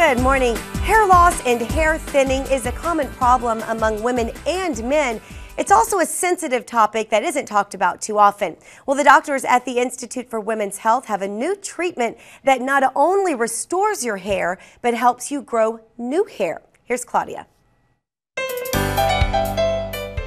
Good morning. Hair loss and hair thinning is a common problem among women and men. It's also a sensitive topic that isn't talked about too often. Well, the doctors at the Institute for Women's Health have a new treatment that not only restores your hair, but helps you grow new hair. Here's Claudia.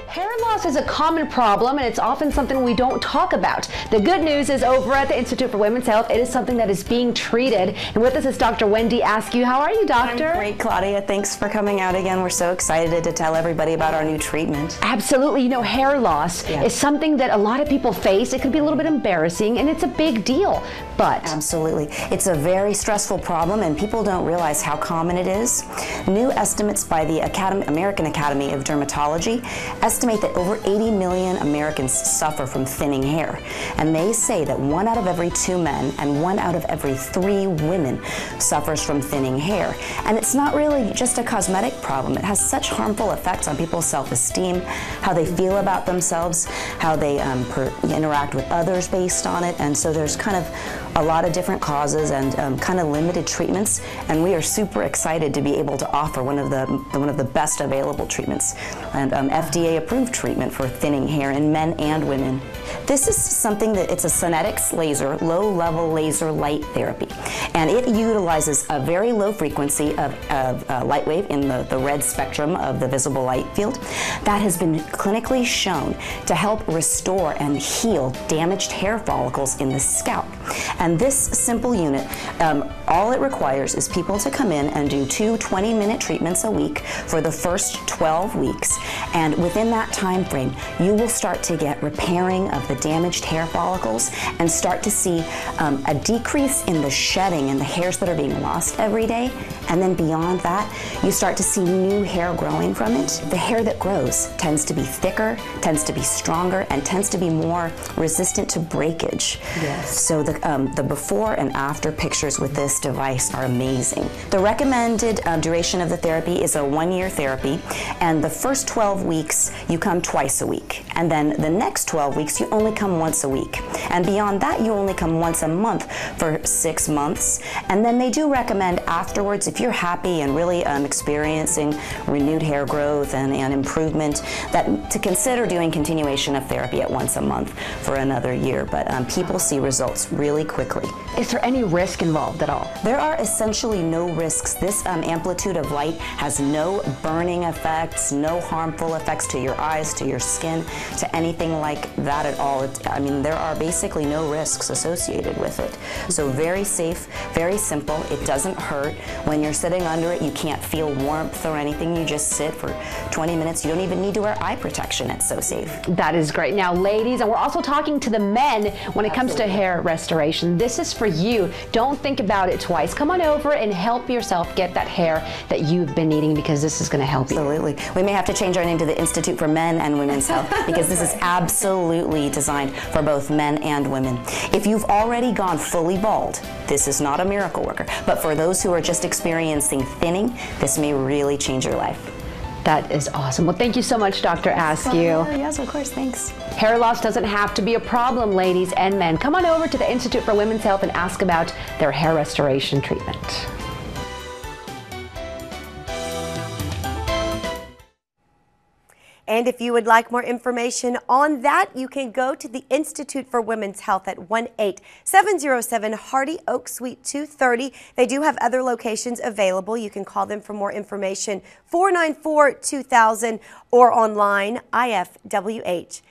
Hair loss is a common problem, and it's often something we don't talk about. The good news is over at the Institute for Women's Health, it is something that is being treated. And with us is Dr. Wendy Askew. How are you, doctor? I'm great, Claudia. Thanks for coming out again. We're so excited to tell everybody about our new treatment. Absolutely. You know, hair loss is something that a lot of people face. It can be a little bit embarrassing, and it's a big deal. But absolutely. It's a very stressful problem, and people don't realize how common it is. New estimates by the American Academy of Dermatology estimate that over 80 million Americans suffer from thinning hair. And they say that 1 out of every 2 men and 1 out of every 3 women suffers from thinning hair. And it's not really just a cosmetic problem. It has such harmful effects on people's self-esteem, how they feel about themselves, how they interact with others based on it. And so there's kind of a lot of different causes and kind of limited treatments, and we are super excited to be able to offer one of the best available treatments, and FDA approved treatment for thinning hair in men and women. This is something that it's a Sonetics laser, low-level laser light therapy, and it utilizes a very low frequency of light wave in the red spectrum of the visible light field that has been clinically shown to help restore and heal damaged hair follicles in the scalp. And this simple unit, all it requires is people to come in and do 2 20-minute treatments a week for the first 12 weeks. And within that time frame, you will start to get repairing of the damaged hair follicles and start to see a decrease in the shedding and the hairs that are being lost every day. And then beyond that, you start to see new hair growing from it. The hair that grows tends to be thicker, tends to be stronger, and tends to be more resistant to breakage. Yes. So the before and after pictures with this device are amazing. The recommended duration of the therapy is a 1-year therapy, and the first 12 weeks you come twice a week, and then the next 12 weeks you only come once a week, and beyond that you only come once a month for 6 months. And then they do recommend afterwards, if you're happy and really experiencing renewed hair growth and improvement, that to consider doing continuation of therapy at once a month for another year. But people see results really quickly. Is there any risk involved at all? There are essentially no risks. This amplitude of light has no burning effects, no harmful effects to your eyes, to your skin, to anything like that at all. I mean, there are basically no risks associated with it. So very safe, very simple. It doesn't hurt. When you're sitting under it, you can't feel warmth or anything. You just sit for 20 minutes. You don't even need to wear eye protection. It's so safe. That is great. Now, ladies, and we're also talking to the men when it comes to hair restoration. This is for you. Don't think about it twice. Come on over and help yourself get that hair that you've been needing, because this is going to help you. Absolutely. We may have to change our name to the Institute for Men and Women's Health, because this is absolutely designed for both men and women. If you've already gone fully bald, this is not a miracle worker. But for those who are just experiencing thinning, this may really change your life. That is awesome. Well, thank you so much, Dr. Askew. Yes, of course. Thanks. Hair loss doesn't have to be a problem, ladies and men. Come on over to the Institute for Women's Health and ask about their hair restoration treatment. And if you would like more information on that, you can go to the Institute for Women's Health at 18707 Hardy Oak Suite 230. They do have other locations available. You can call them for more information, 494-2000, or online, IFWH.org.